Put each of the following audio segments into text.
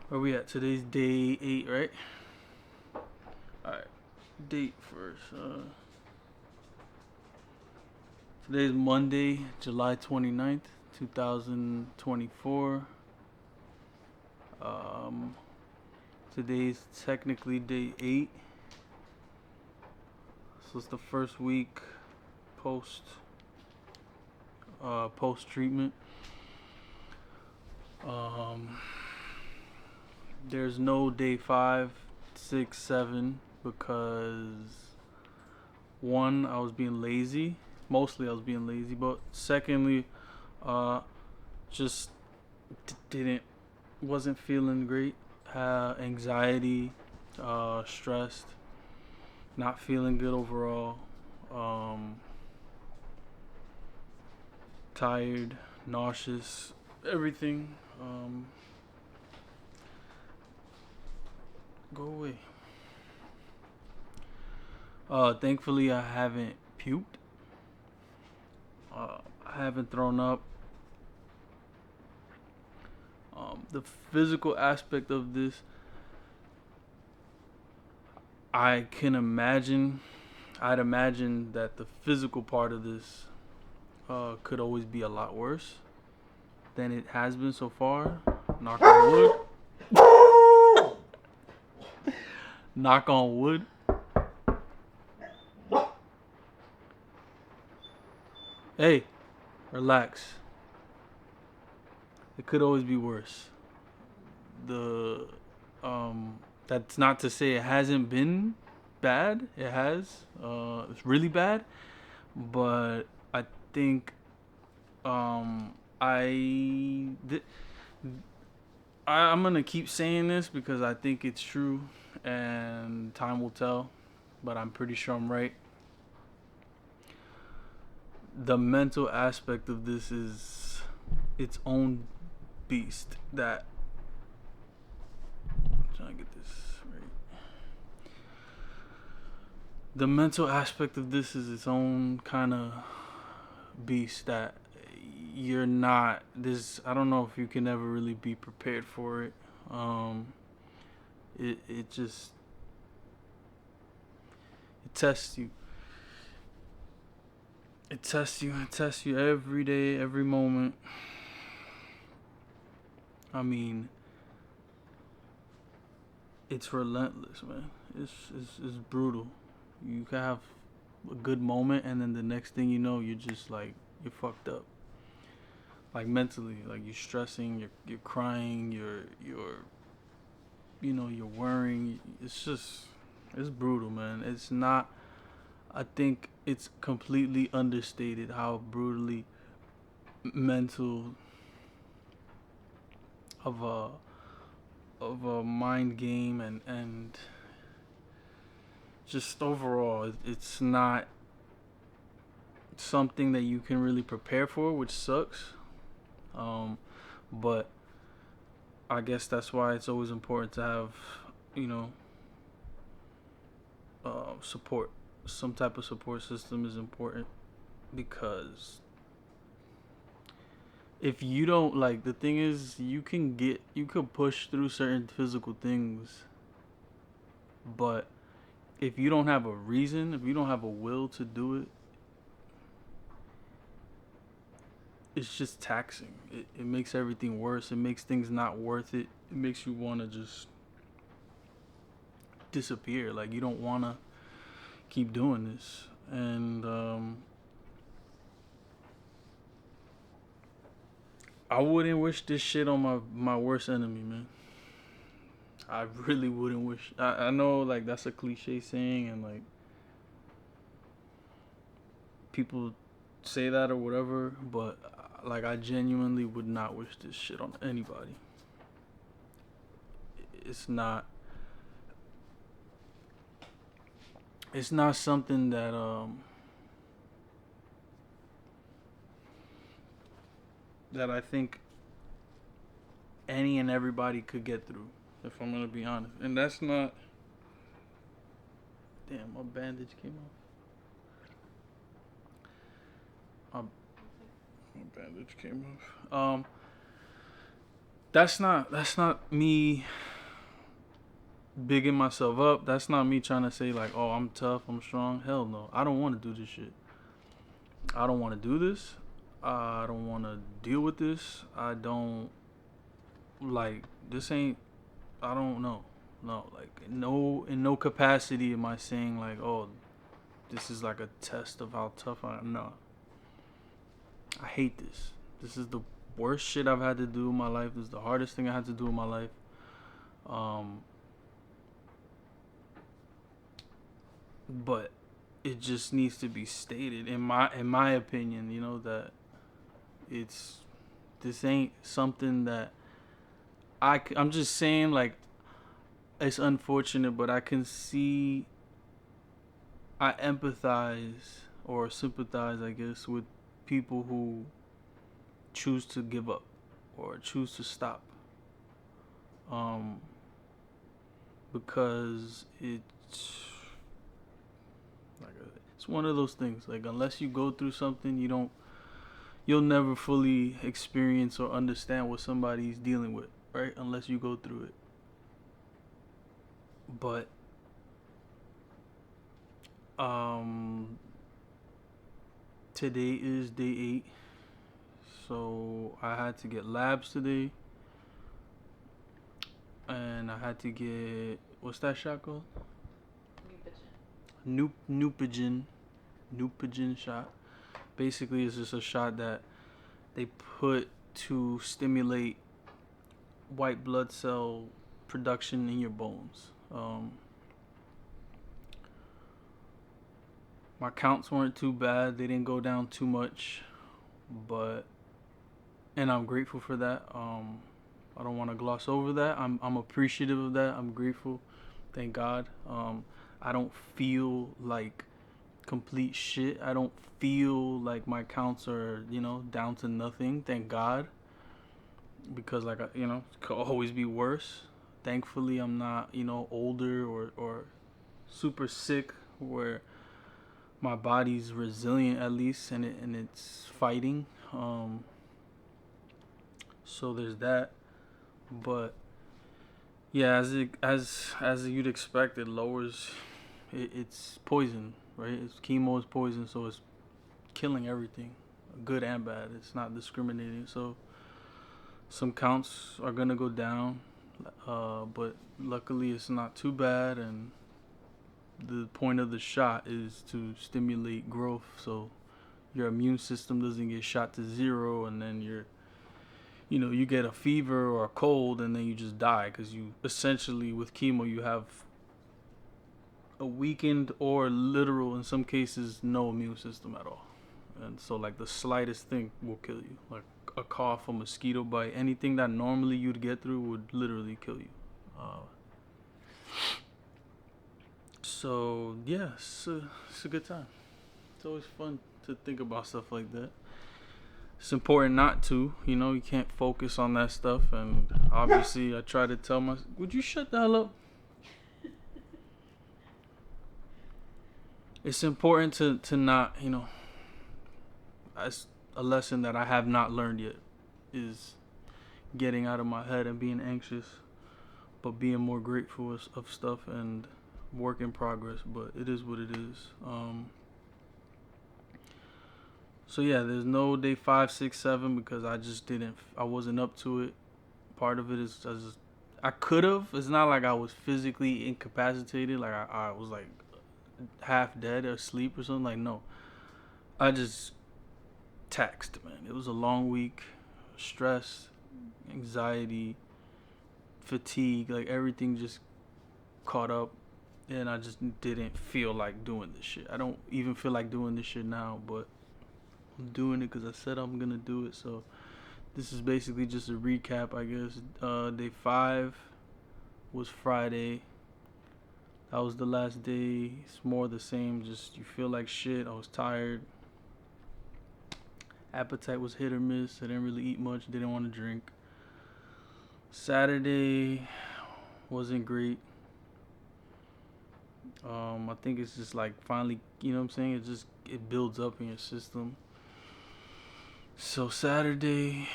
Where we at? Today's day 8, right? Alright. Date first. Today's Monday, July 29th, 2024. Um, today's technically day 8. So it's the first week post post treatment. Um, there's no day 5, 6, 7 because one, I was being lazy. Mostly I was being lazy, but secondly, uh, just didn't wasn't feeling great. Anxiety, stressed, not feeling good overall. Um, Tired, nauseous, everything. Go away. Thankfully, I haven't puked. I haven't thrown up. The physical aspect of this, I can imagine. I'd imagine that the physical part of this could always be a lot worse than it has been so far. Knock on wood. Knock on wood. Hey, relax. It could always be worse. The That's not to say it hasn't been bad. It has. It's really bad, but I think um I th- I'm gonna keep saying this because I think it's true, and time will tell. But I'm pretty sure I'm right. The mental aspect of this is its own beast. That I'm trying to get this right. The mental aspect of this is its own kind of beast that you're not this. I don't know if you can ever really be prepared for it. Um, it just it tests you. It tests you. It tests you every day, every moment. I mean, it's relentless, man. It's brutal. You can have a good moment, and then the next thing you know, you're just like you're fucked up. Like mentally, like you're stressing, you're crying, you're worrying. It's brutal, man. It's not. I think it's completely understated how brutally mental of a mind game, and just overall it's not something that you can really prepare for, which sucks. um but I guess that's why it's always important to have, you know support. Some type of support system is important because if you don't, like, the thing is, you could push through certain physical things, but if you don't have a reason, if you don't have a will to do it, it's just taxing. It makes everything worse. It makes things not worth it. It makes you want to just disappear. Like, you don't want to keep doing this. And I wouldn't wish this shit on my worst enemy, man. I really wouldn't wish. I know, like, that's a cliche saying, and like people say that or whatever, but like I genuinely would not wish this shit on anybody. It's not. It's not something that I think any and everybody could get through. If I'm gonna be honest, and that's not. Damn, my bandage came off. My bandage came off. that's not me bigging myself up. That's not me trying to say like, oh, I'm tough, I'm strong. Hell no. I don't want to do this shit. I don't want to do this. I don't want to deal with this. I don't like this. Ain't. I don't know. No, like in no capacity am I saying like, oh, this is like a test of how tough I am. No, I hate this. This is the worst shit I've had to do in my life. This is the hardest thing I had to do in my life. Um, but it just needs to be stated in my opinion. You know that it's this ain't something that I'm just saying like it's unfortunate, but I can see I empathize or sympathize, I guess, with people who choose to give up or choose to stop. Um, because like it's one of those things. Like unless you go through something, you'll never fully experience or understand what somebody's dealing with, right? Unless you go through it. But um, today is day 8, so I had to get labs today, and I had to get what's that shot called? Neupogen. Neupogen shot. Basically, it's just a shot that they put to stimulate white blood cell production in your bones. My counts weren't too bad. They didn't go down too much, but and I'm grateful for that. I don't want to gloss over that. I'm appreciative of that. I'm grateful. Thank God. I don't feel like complete shit. I don't feel like my counts are, down to nothing. Thank God. Because like it could always be worse. Thankfully, I'm not, older or super sick where my body's resilient at least and it's fighting. So there's that. But yeah, as you'd expect, it lowers. It's poison, right? It's chemo is poison, so it's killing everything, good and bad. It's not discriminating. So some counts are gonna go down, but luckily it's not too bad. And the point of the shot is to stimulate growth, so your immune system doesn't get shot to zero, and then you get a fever or a cold and then you just die because you essentially with chemo you have a weakened or literal in some cases no immune system at all, and so like the slightest thing will kill you, like a cough, a mosquito bite, anything that normally you'd get through would literally kill you. So yeah, it's a good time. It's always fun to think about stuff like that. It's important not to, you can't focus on that stuff. And obviously, I try to tell myself, would you shut the hell up? It's important to not, that's a lesson that I have not learned yet, is getting out of my head and being anxious, but being more grateful of stuff and work in progress. But it is what it is. So yeah, there's no day 5, 6, 7 because I wasn't up to it. Part of it is I could have. It's not like I was physically incapacitated, like I was like half dead or asleep or something. Like no, I just taxed, man. It was a long week, stress, anxiety, fatigue, like everything just caught up, and I just didn't feel like doing this shit. I don't even feel like doing this shit now, but I'm doing it because I said I'm gonna do it. So this is basically just a recap, I guess. Day 5 was Friday. That was the last day. It's more the same. Just you feel like shit. I was tired. Appetite was hit or miss. I didn't really eat much. Didn't want to drink. Saturday wasn't great. I think it's just like finally, you know what I'm saying? It builds up in your system. So Saturday,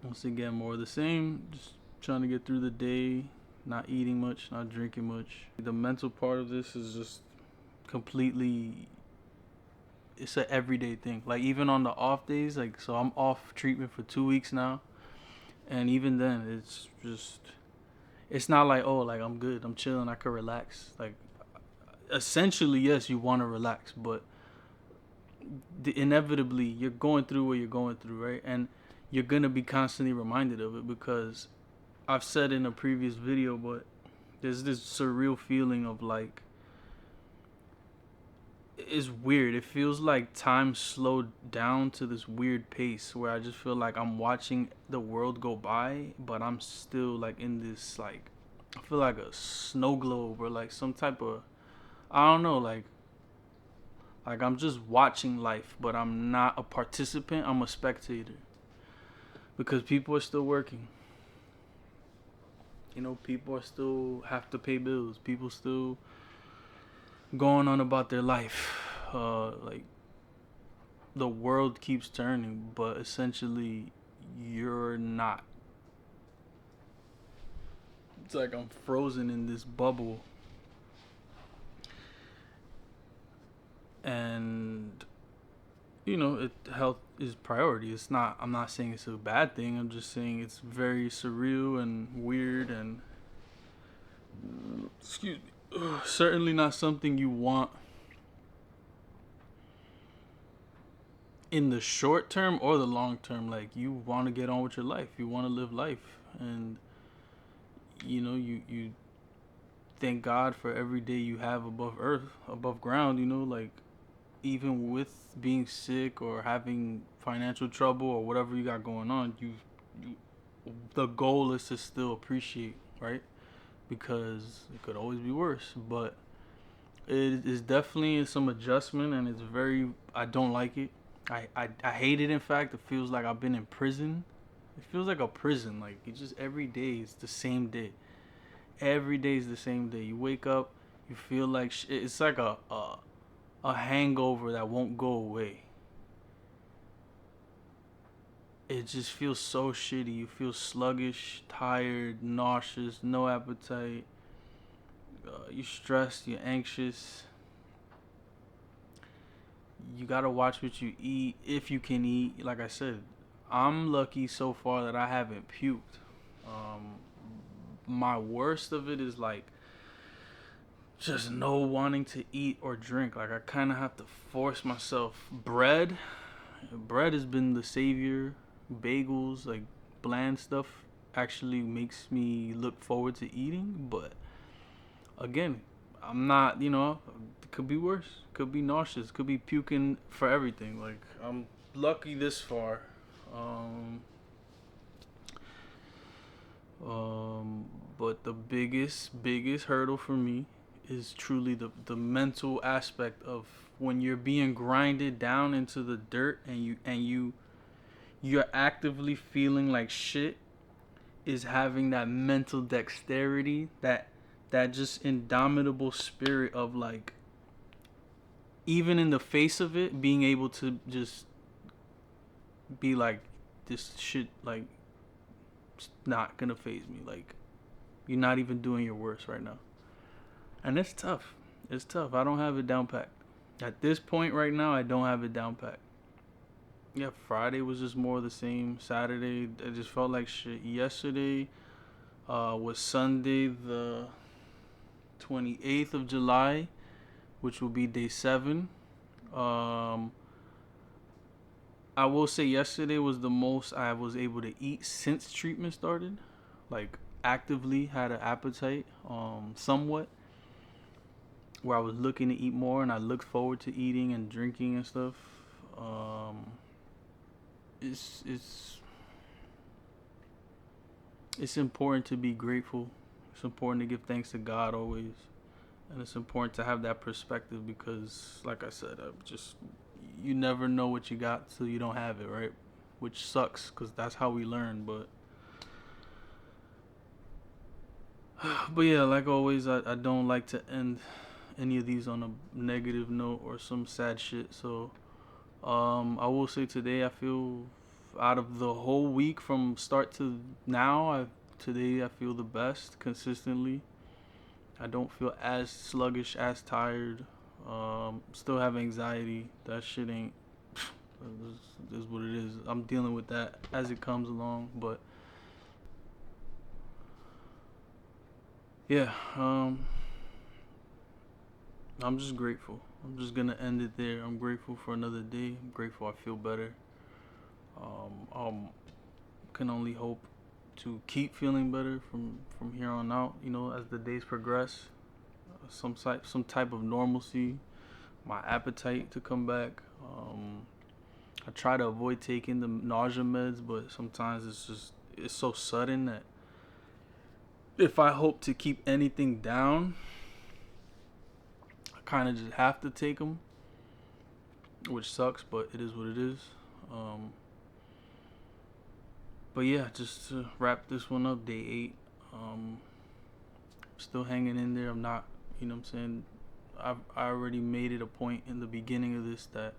Once again, more of the same. Just trying to get through the day, not eating much, not drinking much. The mental part of this is just completely, it's an everyday thing. Like even on the off days, like so I'm off treatment for 2 weeks now, and even then it's just, it's not like, oh, like I'm good, I'm chilling, I could relax. Like essentially yes, you want to relax, but inevitably you're going through what you're going through, right? And you're gonna be constantly reminded of it because I've said in a previous video, but there's this surreal feeling of like, it's weird. It feels like time slowed down to this weird pace where I just feel like I'm watching the world go by, but I'm still like in this like, I feel like a snow globe or like some type of, I don't know, like I'm just watching life, but I'm not a participant. I'm a spectator because people are still working. You know, people are still have to pay bills. People still going on about their life. Like the world keeps turning, but essentially you're not. It's like I'm frozen in this bubble, and you know, health is priority. It's not. I'm not saying it's a bad thing. I'm just saying it's very surreal and weird, and excuse me, certainly not something you want in the short term or the long term. Like you want to get on with your life. You want to live life, and you know, you thank God for every day you have above earth, above ground. You know, like even with being sick or having financial trouble or whatever you got going on, you the goal is to still appreciate, right? Because it could always be worse, but it is definitely some adjustment, and it's very, I don't like it. I hate it. In fact, it feels like I've been in prison. It feels like a prison. Like it's just every day is the same day. Every day is the same day. You wake up, you feel like it's like a hangover that won't go away. It just feels so shitty. You feel sluggish, tired, nauseous, no appetite. You're stressed, you're anxious. You gotta watch what you eat if you can eat. Like I said, I'm lucky so far that I haven't puked. Um, my worst of it is like just no wanting to eat or drink. Like I kind of have to force myself. Bread has been the savior. Bagels, like bland stuff, actually makes me look forward to eating. But again, I'm not. You know, it could be worse. Could be nauseous. Could be puking for everything. Like I'm lucky this far. Um, um, but the biggest hurdle for me is truly the mental aspect of when you're being grinded down into the dirt, and you're actively feeling like shit, is having that mental dexterity, that just indomitable spirit of like, even in the face of it, being able to just be like, this shit, like, it's not gonna phase me. Like, you're not even doing your worst right now. And it's tough. It's tough. I don't have it down packed. At this point right now, I don't have it down packed. Yeah, Friday was just more of the same. Saturday, I just felt like shit. Yesterday was Sunday, the 28th of July, which will be day 7. Um, I will say yesterday was the most I was able to eat since treatment started. Like, actively had an appetite, somewhat, where I was looking to eat more, and I looked forward to eating and drinking and stuff. Um, it's it's important to be grateful. It's important to give thanks to God always, and it's important to have that perspective because, like I said, I just, you never know what you got till you don't have it, right? Which sucks because that's how we learn. But yeah, like always, I don't like to end any of these on a negative note or some sad shit. So I will say today I feel out of the whole week from start to now, today I feel the best consistently. I don't feel as sluggish, as tired. Still have anxiety. That shit ain't. Is what it is. I'm dealing with that as it comes along, but yeah. I'm just grateful. I'm just gonna end it there. I'm grateful for another day. I'm grateful I feel better. Can only hope to keep feeling better from here on out. You know, as the days progress, some type of normalcy, my appetite to come back. I try to avoid taking the nausea meds, but sometimes it's so sudden that if I hope to keep anything down, I kind of just have to take them, which sucks, but it is what it is. But yeah, just to wrap this one up, day 8. Still hanging in there. I'm not, you know what I'm saying? I already made it a point in the beginning of this that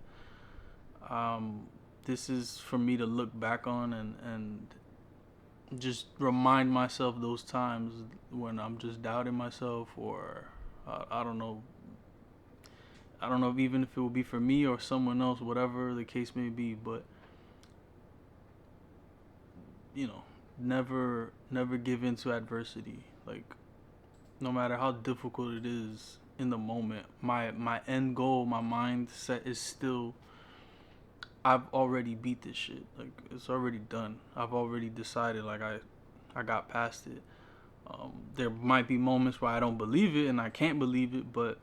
this is for me to look back on and just remind myself those times when I'm just doubting myself, or I don't know. I don't know if even if it will be for me or someone else, whatever the case may be, but you know, never give in to adversity. Like, no matter how difficult it is in the moment, my end goal, my mindset is still, I've already beat this shit. Like, it's already done. I've already decided, like, I got past it. There might be moments where I don't believe it and I can't believe it, but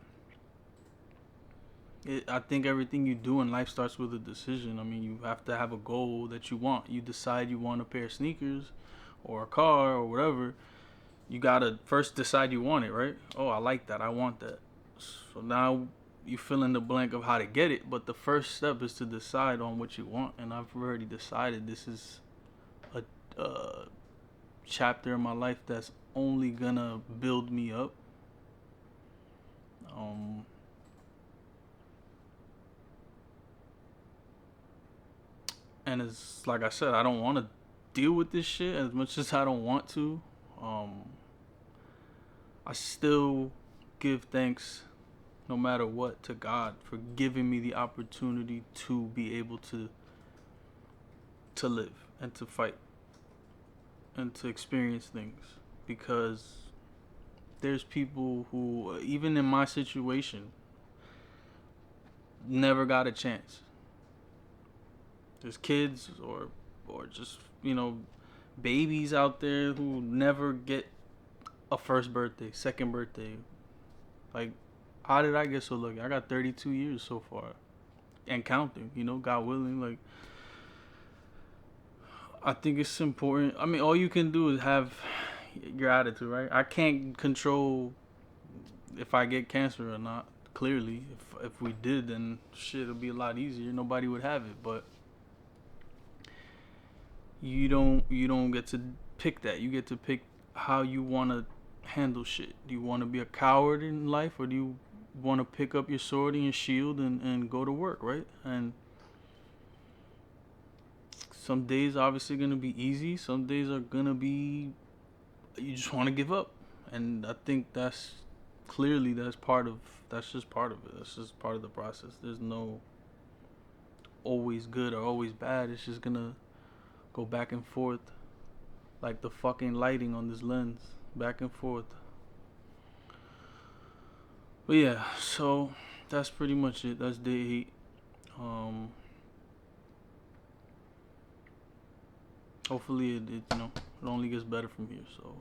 I think everything you do in life starts with a decision. I mean, you have to have a goal that you want. You decide you want a pair of sneakers or a car or whatever. You gotta first decide you want it, right? Oh, I like that. I want that. So now you fill in the blank of how to get it, but the first step is to decide on what you want. And I've already decided this is a chapter in my life that's only gonna build me up. And it's like I said, I don't want to deal with this shit as much as I don't want to. I still give thanks no matter what to God for giving me the opportunity to be able to live and to fight and to experience things, because there's people who, even in my situation, never got a chance. There's kids or just, you know, babies out there who never get a first birthday, second birthday. Like, how did I get so lucky? I got 32 years so far and counting, you know, God willing. Like, I think it's important. I mean, all you can do is have your attitude, right? I can't control if I get cancer or not. Clearly, if we did, then shit, it'd be a lot easier. Nobody would have it. But you don't get to pick that. You get to pick how you want to handle shit. Do you want to be a coward in life, or do you want to pick up your sword and your shield and go to work, right? And some days obviously gonna be easy. Some days are gonna be, you just want to give up. And I think that's clearly that's just part of it. That's just part of the process. There's no always good or always bad. It's just gonna go back and forth like the fucking lighting on this lens, back and forth. But yeah, so that's pretty much it. That's day 8. Hopefully it only gets better from here. So